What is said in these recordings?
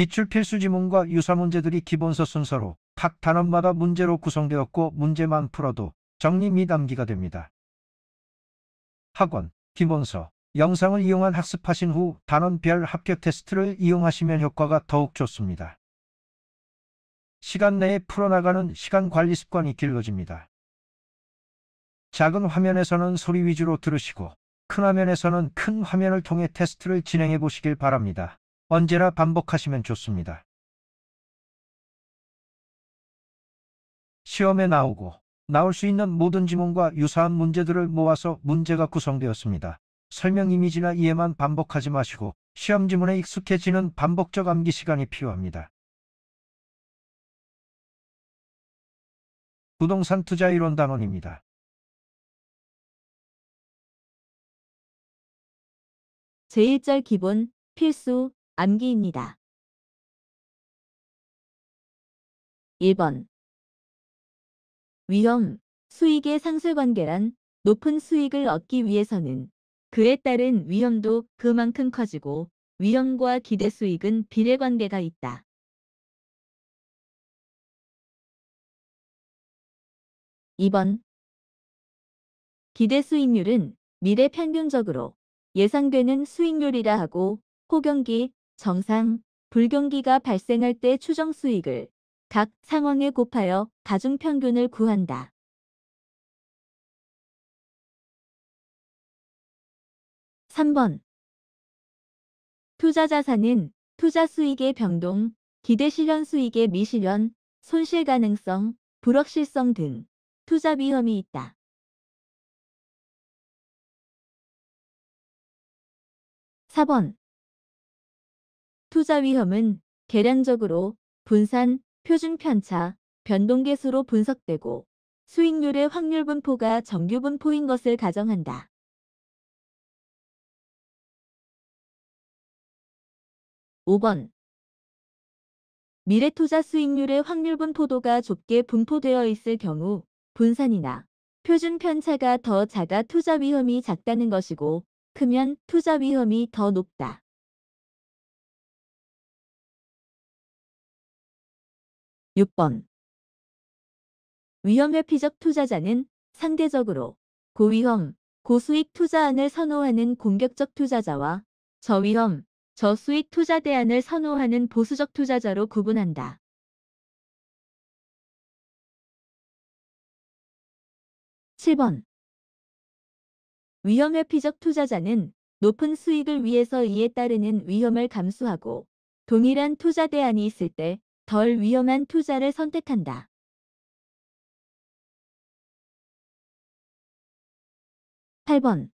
기출 필수 지문과 유사 문제들이 기본서 순서로 각 단원마다 문제로 구성되었고 문제만 풀어도 정리 및 암기가 됩니다. 학원, 기본서, 영상을 이용한 학습하신 후 단원별 합격 테스트를 이용하시면 효과가 더욱 좋습니다. 시간 내에 풀어나가는 시간 관리 습관이 길러집니다. 작은 화면에서는 소리 위주로 들으시고 큰 화면에서는 큰 화면을 통해 테스트를 진행해 보시길 바랍니다. 언제나 반복하시면 좋습니다. 시험에 나올 수 있는 모든 지문과 유사한 문제들을 모아서 문제가 구성되었습니다. 설명 이미지나 이해만 반복하지 마시고 시험 지문에 익숙해지는 반복적 암기 시간이 필요합니다. 부동산 투자 이론 단원입니다. 제1절 기본, 필수, 암기입니다. 1번. 위험, 수익의 상쇄관계란 높은 수익을 얻기 위해서는 그에 따른 위험도 그만큼 커지고 위험과 기대 수익은 비례관계가 있다. 2번. 기대 수익률은 미래 평균적으로 예상되는 수익률이라 하고 호경기, 정상, 불경기가 발생할 때 추정 수익을 각 상황에 곱하여 가중평균을 구한다. 3번. 투자 자산은 투자 수익의 변동, 기대 실현 수익의 미실현, 손실 가능성, 불확실성 등 투자 위험이 있다. 4번. 투자 위험은 계량적으로 분산, 표준 편차, 변동계수로 분석되고 수익률의 확률 분포가 정규 분포인 것을 가정한다. 5번. 미래 투자 수익률의 확률 분포도가 좁게 분포되어 있을 경우 분산이나 표준 편차가 더 작아 투자 위험이 작다는 것이고 크면 투자 위험이 더 높다. 6번. 위험 회피적 투자자는 상대적으로 고위험, 고수익 투자안을 선호하는 공격적 투자자와 저위험, 저수익 투자 대안을 선호하는 보수적 투자자로 구분한다. 7번. 위험 회피적 투자자는 높은 수익을 위해서 이에 따르는 위험을 감수하고 동일한 투자 대안이 있을 때 덜 위험한 투자를 선택한다. 8번.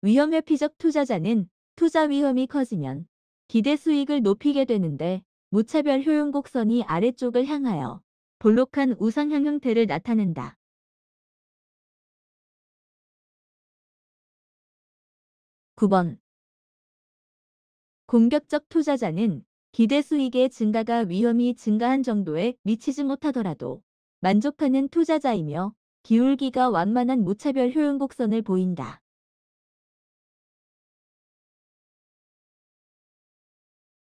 위험 회피적 투자자는 투자 위험이 커지면 기대 수익을 높이게 되는데 무차별 효용 곡선이 아래쪽을 향하여 볼록한 우상향 형태를 나타낸다. 9번. 공격적 투자자는 기대 수익의 증가가 위험이 증가한 정도에 미치지 못하더라도 만족하는 투자자이며 기울기가 완만한 무차별 효용 곡선을 보인다.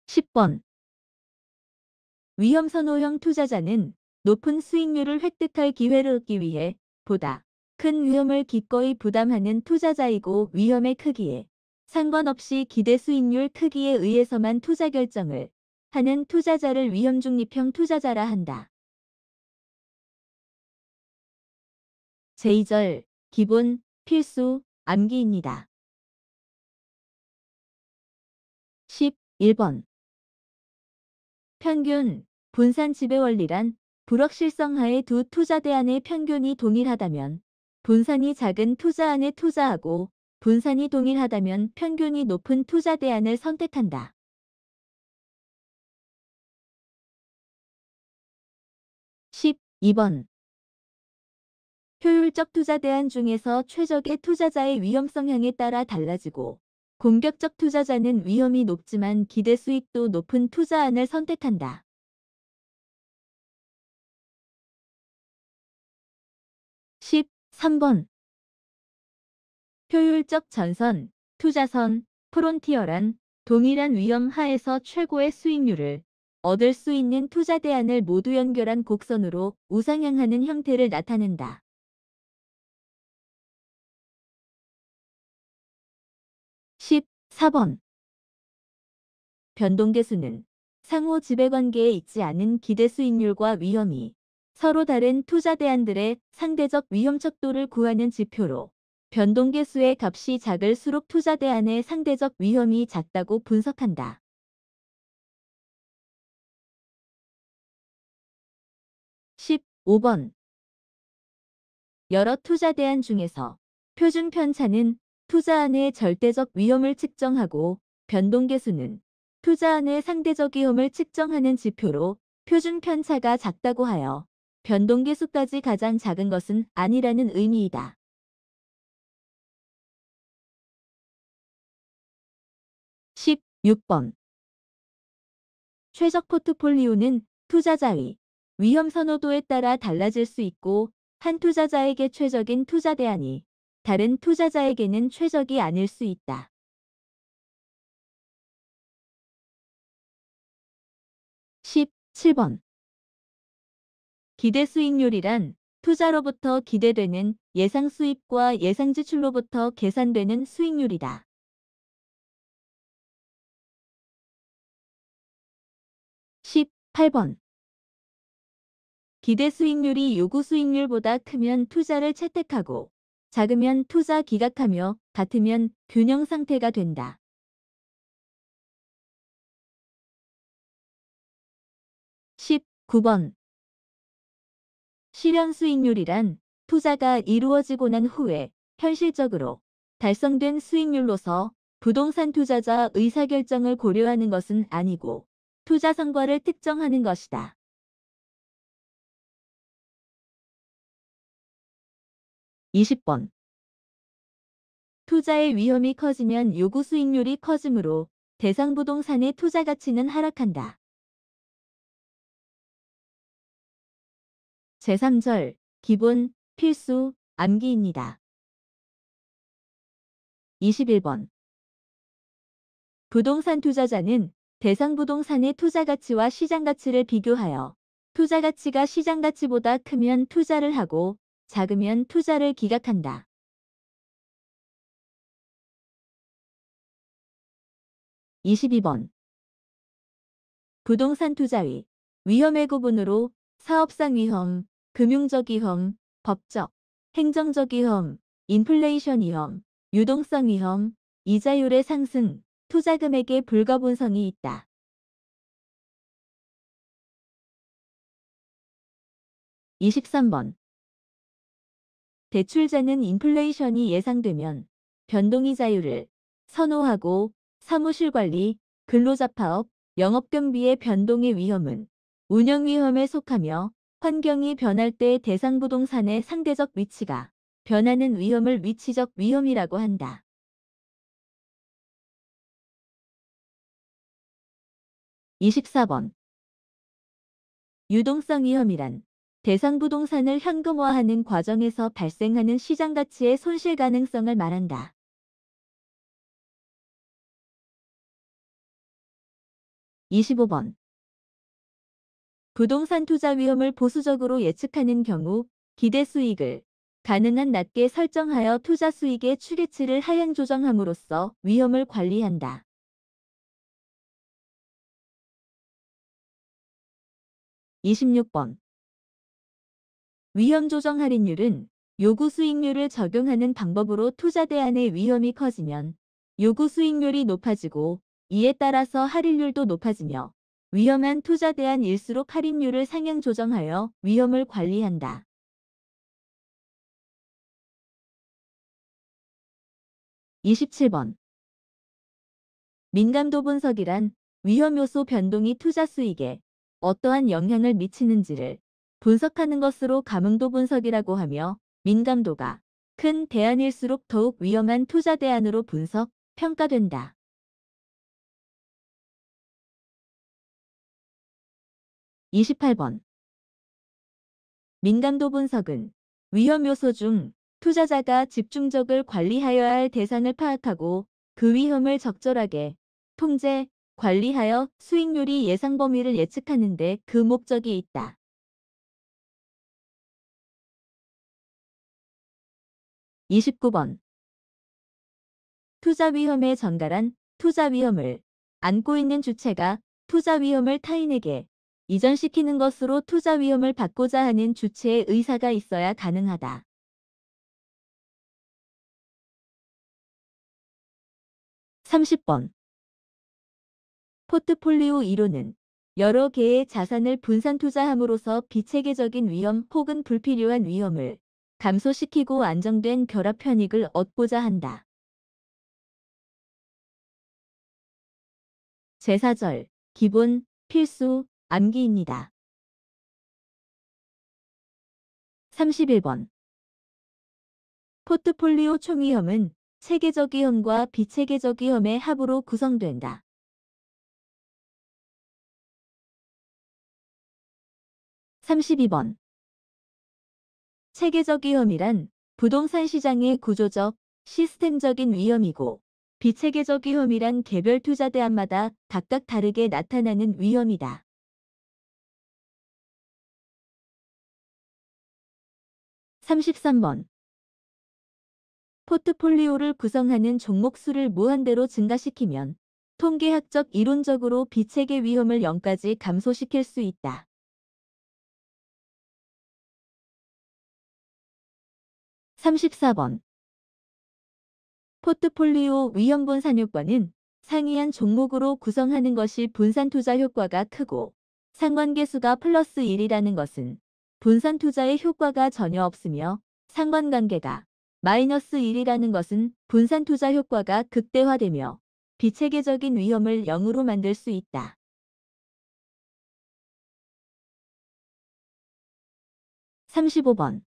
10번. 위험 선호형 투자자는 높은 수익률을 획득할 기회를 얻기 위해 보다 큰 위험을 기꺼이 부담하는 투자자이고 위험의 크기에 상관없이 기대 수익률 크기에 의해서만 투자 결정을 하는 투자자를 위험 중립형 투자자라 한다. 제2절 기본, 필수, 암기입니다. 11번. 평균, 분산 지배 원리란 불확실성 하에 두 투자 대안의 평균이 동일하다면 분산이 작은 투자안에 투자하고 분산이 동일하다면 평균이 높은 투자 대안을 선택한다. 12번. 효율적 투자 대안 중에서 최적의 투자자의 위험성향에 따라 달라지고, 공격적 투자자는 위험이 높지만 기대 수익도 높은 투자안을 선택한다. 13번. 효율적 전선, 투자선, 프론티어란 동일한 위험 하에서 최고의 수익률을 얻을 수 있는 투자 대안을 모두 연결한 곡선으로 우상향하는 형태를 나타낸다. 14번. 변동계수는 상호 지배관계에 있지 않은 기대 수익률과 위험이 서로 다른 투자 대안들의 상대적 위험 척도를 구하는 지표로, 변동계수의 값이 작을수록 투자 대안의 상대적 위험이 작다고 분석한다. 15번. 여러 투자 대안 중에서 표준 편차는 투자안의 절대적 위험을 측정하고, 변동계수는 투자안의 상대적 위험을 측정하는 지표로 표준 편차가 작다고 하여 변동계수까지 가장 작은 것은 아니라는 의미이다. 16번. 최적 포트폴리오는 투자자의 위험 선호도에 따라 달라질 수 있고, 한 투자자에게 최적인 투자 대안이 다른 투자자에게는 최적이 아닐 수 있다. 17번. 기대 수익률이란 투자로부터 기대되는 예상 수입과 예상 지출로부터 계산되는 수익률이다. 18번. 기대 수익률이 요구 수익률보다 크면 투자를 채택하고, 작으면 투자 기각하며, 같으면 균형 상태가 된다. 19번. 실현 수익률이란 투자가 이루어지고 난 후에 현실적으로 달성된 수익률로서 부동산 투자자 의사결정을 고려하는 것은 아니고, 투자 성과를 특정하는 것이다. 20번. 투자의 위험이 커지면 요구 수익률이 커지므로 대상 부동산의 투자 가치는 하락한다. 제3절 기본, 필수, 암기입니다. 21번. 부동산 투자자는 대상 부동산의 투자 가치와 시장 가치를 비교하여 투자 가치가 시장 가치보다 크면 투자를 하고, 작으면 투자를 기각한다. 22번. 부동산 투자의 위험의 구분으로 사업상 위험, 금융적 위험, 법적, 행정적 위험, 인플레이션 위험, 유동성 위험, 이자율의 상승, 투자 금액의 불가분성이 있다. 23번. 대출자는 인플레이션이 예상되면 변동이자율을 선호하고, 사무실 관리, 근로자 파업, 영업경비의 변동의 위험은 운영 위험에 속하며, 환경이 변할 때 대상 부동산의 상대적 위치가 변하는 위험을 위치적 위험이라고 한다. 24번. 유동성 위험이란 대상 부동산을 현금화하는 과정에서 발생하는 시장 가치의 손실 가능성을 말한다. 25번. 부동산 투자 위험을 보수적으로 예측하는 경우 기대 수익을 가능한 낮게 설정하여 투자 수익의 추계치를 하향 조정함으로써 위험을 관리한다. 26번. 위험 조정 할인율은 요구 수익률을 적용하는 방법으로 투자 대안의 위험이 커지면 요구 수익률이 높아지고, 이에 따라서 할인율도 높아지며, 위험한 투자 대안일수록 할인율을 상향 조정하여 위험을 관리한다. 27번. 민감도 분석이란 위험 요소 변동이 투자 수익에 어떠한 영향을 미치는지를 분석하는 것으로 감응도 분석이라고 하며, 민감도가 큰 대안일수록 더욱 위험한 투자 대안으로 분석, 평가된다. 28번. 민감도 분석은 위험 요소 중 투자자가 집중적을 관리하여야 할 대상을 파악하고 그 위험을 적절하게 통제, 관리하여 수익률이 예상 범위를 예측하는 데 그 목적이 있다. 29번. 투자 위험에 전갈한 투자 위험을 안고 있는 주체가 투자 위험을 타인에게 이전시키는 것으로 투자 위험을 받고자 하는 주체의 의사가 있어야 가능하다. 30번. 포트폴리오 이론은 여러 개의 자산을 분산 투자함으로써 비체계적인 위험 혹은 불필요한 위험을 감소시키고 안정된 결합 편익을 얻고자 한다. 제4절, 기본, 필수, 암기입니다. 31번. 포트폴리오 총위험은 체계적 위험과 비체계적 위험의 합으로 구성된다. 32번. 체계적 위험이란 부동산 시장의 구조적, 시스템적인 위험이고 비체계적 위험이란 개별 투자 대안마다 각각 다르게 나타나는 위험이다. 33번. 포트폴리오를 구성하는 종목 수를 무한대로 증가시키면 통계학적 이론적으로 비체계 위험을 0까지 감소시킬 수 있다. 34번. 포트폴리오 위험 분산 효과는 상이한 종목으로 구성하는 것이 분산 투자 효과가 크고 상관계수가 플러스 1이라는 것은 분산 투자의 효과가 전혀 없으며 상관관계가 마이너스 1이라는 것은 분산 투자 효과가 극대화되며 비체계적인 위험을 0으로 만들 수 있다. 35번.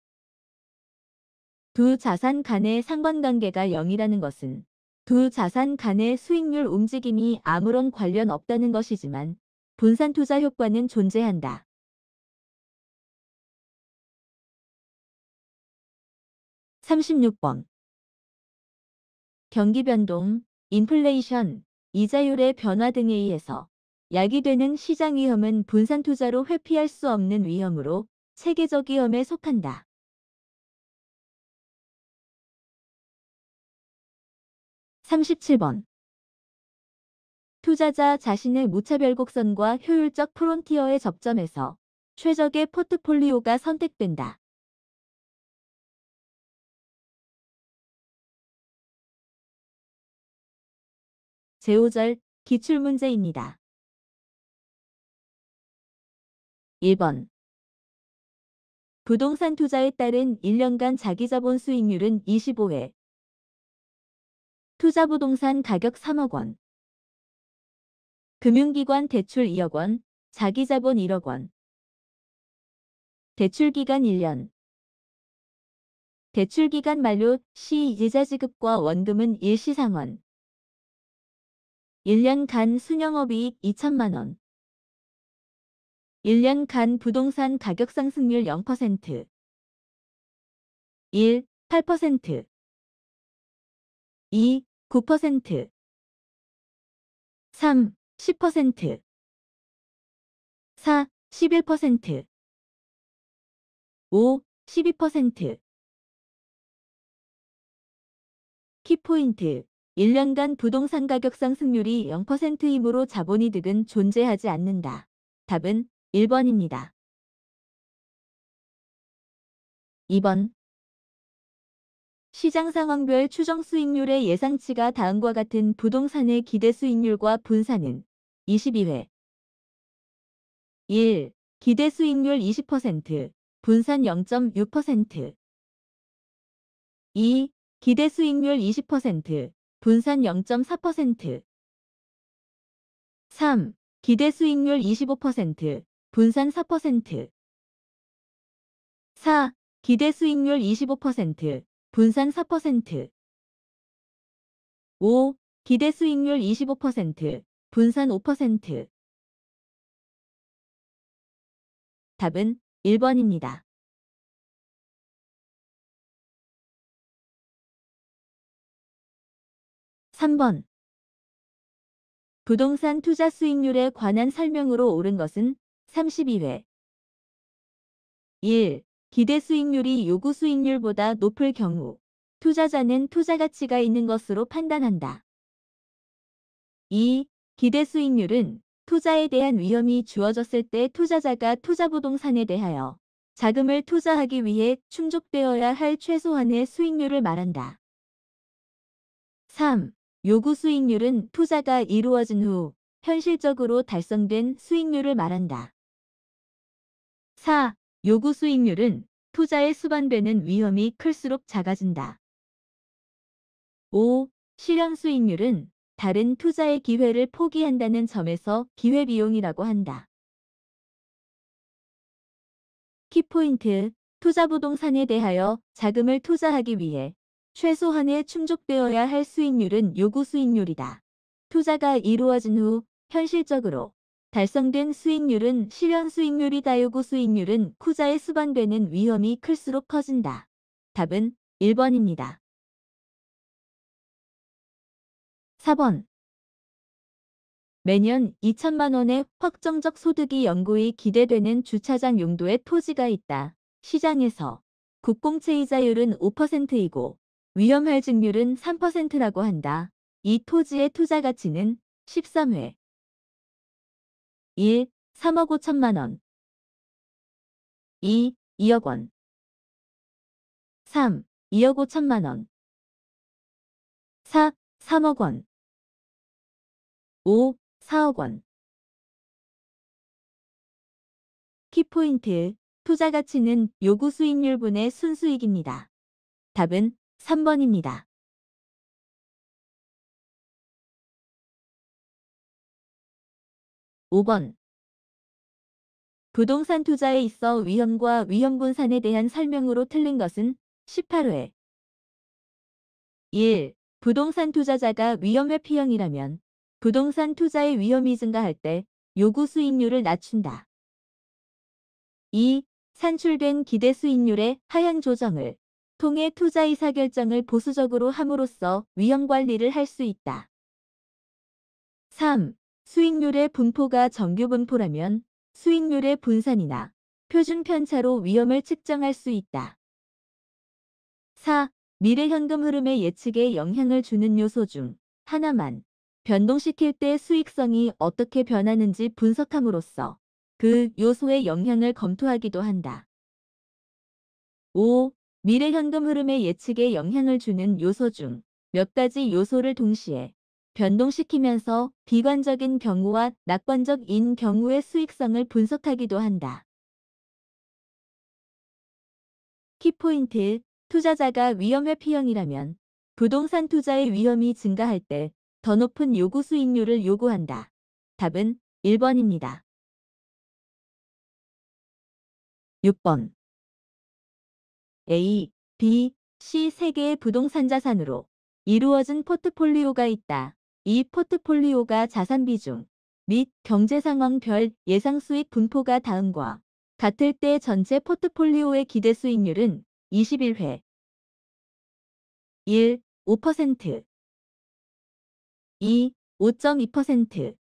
두 자산 간의 상관관계가 0이라는 것은 두 자산 간의 수익률 움직임이 아무런 관련 없다는 것이지만 분산 투자 효과는 존재한다. 36번. 경기 변동, 인플레이션, 이자율의 변화 등에 의해서 야기되는 시장 위험은 분산 투자로 회피할 수 없는 위험으로 체계적 위험에 속한다. 37번. 투자자 자신의 무차별 곡선과 효율적 프론티어의 접점에서 최적의 포트폴리오가 선택된다. 제5절 기출문제입니다. 1번. 부동산 투자에 따른 1년간 자기자본 수익률은 25회. 투자부동산 가격 3억 원. 금융기관 대출 2억 원, 자기자본 1억 원. 대출기간 1년. 대출기간 만료 시 이자 지급과 원금은 일시상환. 1년간 순영업이익 2천만 원. 1년간 부동산 가격 상승률 0%. 1. 8%. 2. 9%. 3. 10%. 4. 11%. 5. 12%. 키포인트. 1년간 부동산 가격 상승률이 0%이므로 자본이득은 존재하지 않는다. 답은 1번입니다. 2번. 시장 상황별 추정 수익률의 예상치가 다음과 같은 부동산의 기대 수익률과 분산은 22회. 1. 기대 수익률 20%, 분산 0.6%. 2. 기대 수익률 20%, 분산 0.4%. 3. 기대 수익률 25%, 분산 4%. 4. 기대 수익률 25%, 분산 4%. 5. 기대 수익률 25%, 분산 5%. 답은 1번입니다. 3번. 부동산 투자 수익률에 관한 설명으로 옳은 것은 32회. 1. 기대 수익률이 요구 수익률보다 높을 경우 투자자는 투자 가치가 있는 것으로 판단한다. 2. 기대 수익률은 투자에 대한 위험이 주어졌을 때 투자자가 투자 부동산에 대하여 자금을 투자하기 위해 충족되어야 할 최소한의 수익률을 말한다. 3. 요구 수익률은 투자가 이루어진 후 현실적으로 달성된 수익률을 말한다. 4. 요구 수익률은 투자의 수반되는 위험이 클수록 작아진다. 5. 실현 수익률은 다른 투자의 기회를 포기한다는 점에서 기회비용이라고 한다. 키포인트, 투자 부동산에 대하여 자금을 투자하기 위해 최소한의 충족되어야 할 수익률은 요구 수익률이다. 투자가 이루어진 후 현실적으로 달성된 수익률은 실현 수익률이다. 요구 수익률은 투자에 수반되는 위험이 클수록 커진다. 답은 1번입니다. 4번. 매년 2천만 원의 확정적 소득이 연구히 기대되는 주차장 용도의 토지가 있다. 시장에서 국공채 이자율은 5%이고 위험 할증률은 3%라고 한다. 이 토지의 투자 가치는 13회. 1. 3억 5천만 원. 2. 2억 원. 3. 2억 5천만 원. 4. 3억 원. 5. 4억 원. 키포인트, 투자 가치는 요구 수익률분의 순수익입니다. 답은 3번입니다. 5번. 부동산 투자에 있어 위험과 위험 분산에 대한 설명으로 틀린 것은 18회. 1. 부동산 투자자가 위험 회피형이라면 부동산 투자의 위험이 증가할 때 요구 수익률을 낮춘다. 2. 산출된 기대 수익률의 하향 조정을 통해 투자 의사결정을 보수적으로 함으로써 위험 관리를 할 수 있다. 3. 수익률의 분포가 정규 분포라면 수익률의 분산이나 표준 편차로 위험을 측정할 수 있다. 4. 미래 현금 흐름의 예측에 영향을 주는 요소 중 하나만 변동시킬 때 수익성이 어떻게 변하는지 분석함으로써 그 요소의 영향을 검토하기도 한다. 5. 미래 현금 흐름의 예측에 영향을 주는 요소 중 몇 가지 요소를 동시에 변동시키면서 비관적인 경우와 낙관적인 경우의 수익성을 분석하기도 한다. 키포인트, 투자자가 위험 회피형이라면 부동산 투자의 위험이 증가할 때 더 높은 요구 수익률을 요구한다. 답은 1번입니다. 6번. A, B, C 세 개의 부동산 자산으로 이루어진 포트폴리오가 있다. 이 포트폴리오가 자산 비중 및 경제 상황별 예상 수익 분포가 다음과 같을 때 전체 포트폴리오의 기대 수익률은 21회. 1. 5%. 2. 5.2%.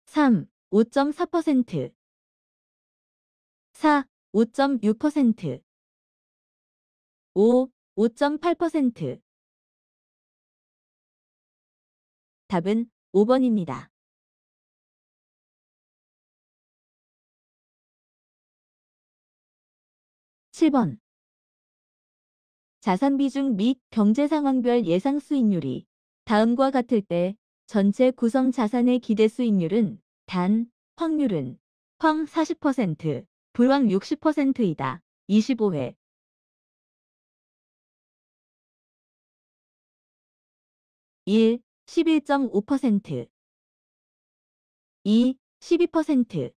3. 5.4%. 4. 5.6%. 5. 5.8%. 답은 5번입니다. 7번. 자산 비중 및 경제 상황별 예상 수익률이 다음과 같을 때 전체 구성 자산의 기대 수익률은 단, 확률은 황 40%, 불황 60%이다. 25회. 1. 11.5%. 2. 12%.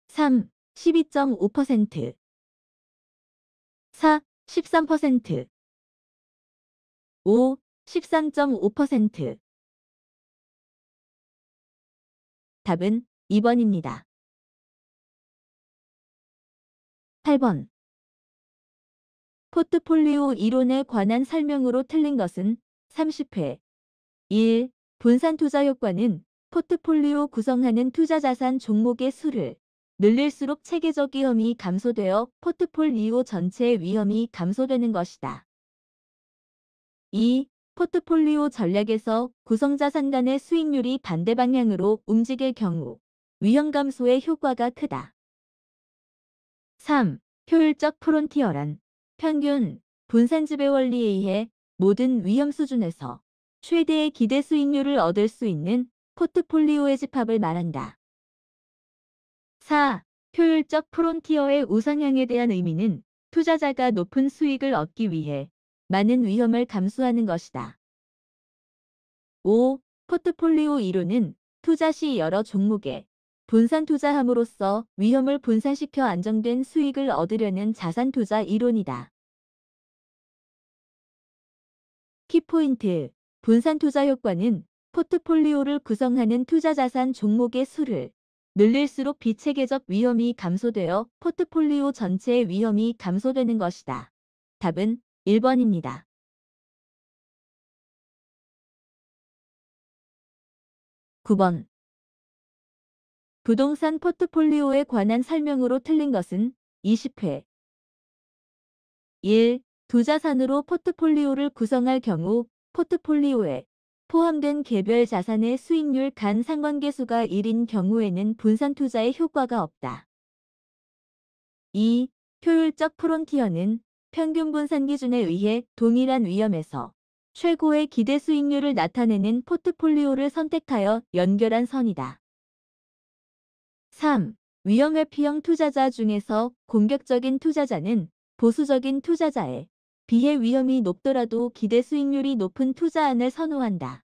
3. 12.5%. 4. 13%. 5. 13.5%. 답은 2번입니다. 8번. 포트폴리오 이론에 관한 설명으로 틀린 것은 30회. 1. 분산 투자 효과는 포트폴리오 구성하는 투자 자산 종목의 수를 늘릴수록 체계적 위험이 감소되어 포트폴리오 전체의 위험이 감소되는 것이다. 2. 포트폴리오 전략에서 구성자산 간의 수익률이 반대 방향으로 움직일 경우 위험 감소의 효과가 크다. 3. 효율적 프론티어란 평균 분산 지배 원리에 의해 모든 위험 수준에서 최대의 기대 수익률을 얻을 수 있는 포트폴리오의 집합을 말한다. 4. 효율적 프론티어의 우상향에 대한 의미는 투자자가 높은 수익을 얻기 위해 많은 위험을 감수하는 것이다. 5. 포트폴리오 이론은 투자 시 여러 종목에 분산 투자함으로써 위험을 분산시켜 안정된 수익을 얻으려는 자산 투자 이론이다. 키포인트. 분산 투자 효과는 포트폴리오를 구성하는 투자 자산 종목의 수를 늘릴수록 비체계적 위험이 감소되어 포트폴리오 전체의 위험이 감소되는 것이다. 답은 1번입니다. 9번. 부동산 포트폴리오에 관한 설명으로 틀린 것은 20회. 1. 두 자산으로 포트폴리오를 구성할 경우 포트폴리오에 포함된 개별 자산의 수익률 간 상관계수가 1인 경우에는 분산 투자의 효과가 없다. 2. 효율적 프론티어는 평균 분산 기준에 의해 동일한 위험에서 최고의 기대 수익률을 나타내는 포트폴리오를 선택하여 연결한 선이다. 3. 위험 회피형 투자자 중에서 공격적인 투자자는 보수적인 투자자에 비해 위험이 높더라도 기대 수익률이 높은 투자안을 선호한다.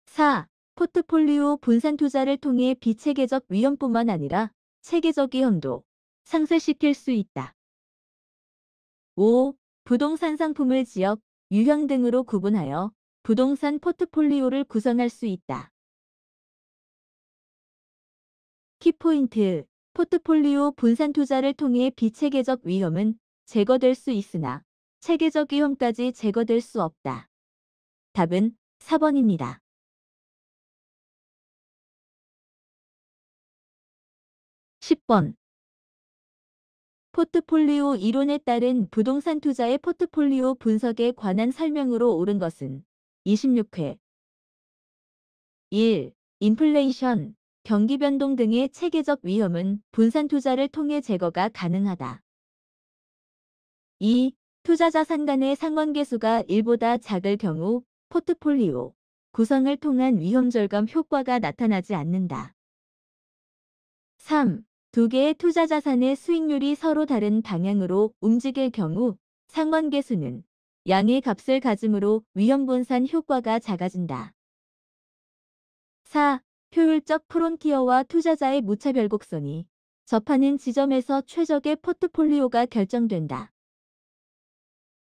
4. 포트폴리오 분산 투자를 통해 비체계적 위험뿐만 아니라 체계적 위험도 상쇄시킬 수 있다. 5. 부동산 상품을 지역, 유형 등으로 구분하여 부동산 포트폴리오를 구성할 수 있다. 키포인트. 포트폴리오 분산 투자를 통해 비체계적 위험은 제거될 수 있으나 체계적 위험까지 제거될 수 없다. 답은 4번입니다. 10번. 포트폴리오 이론에 따른 부동산 투자의 포트폴리오 분석에 관한 설명으로 옳은 것은 26회. 1. 인플레이션, 경기 변동 등의 체계적 위험은 분산 투자를 통해 제거가 가능하다. 2. 투자 자산 간의 상관계수가 1보다 작을 경우 포트폴리오 구성을 통한 위험 절감 효과가 나타나지 않는다. 3. 두 개의 투자 자산의 수익률이 서로 다른 방향으로 움직일 경우 상관계수는 양의 값을 가짐으로 위험 분산 효과가 작아진다. 4. 효율적 프론티어와 투자자의 무차별 곡선이 접하는 지점에서 최적의 포트폴리오가 결정된다.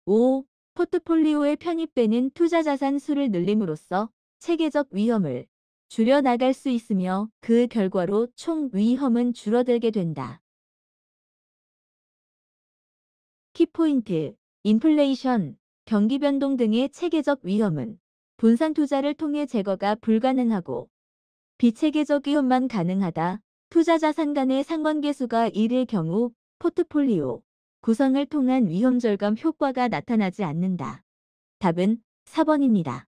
5. 포트폴리오에 편입되는 투자 자산 수를 늘림으로써 체계적 위험을 줄여나갈 수 있으며 그 결과로 총 위험은 줄어들게 된다. 키포인트. 인플레이션, 경기 변동 등의 체계적 위험은 분산 투자를 통해 제거가 불가능하고 비체계적 위험만 가능하다. 투자 자산 간의 상관계수가 1일 경우 포트폴리오 구성을 통한 위험 절감 효과가 나타나지 않는다. 답은 4번입니다.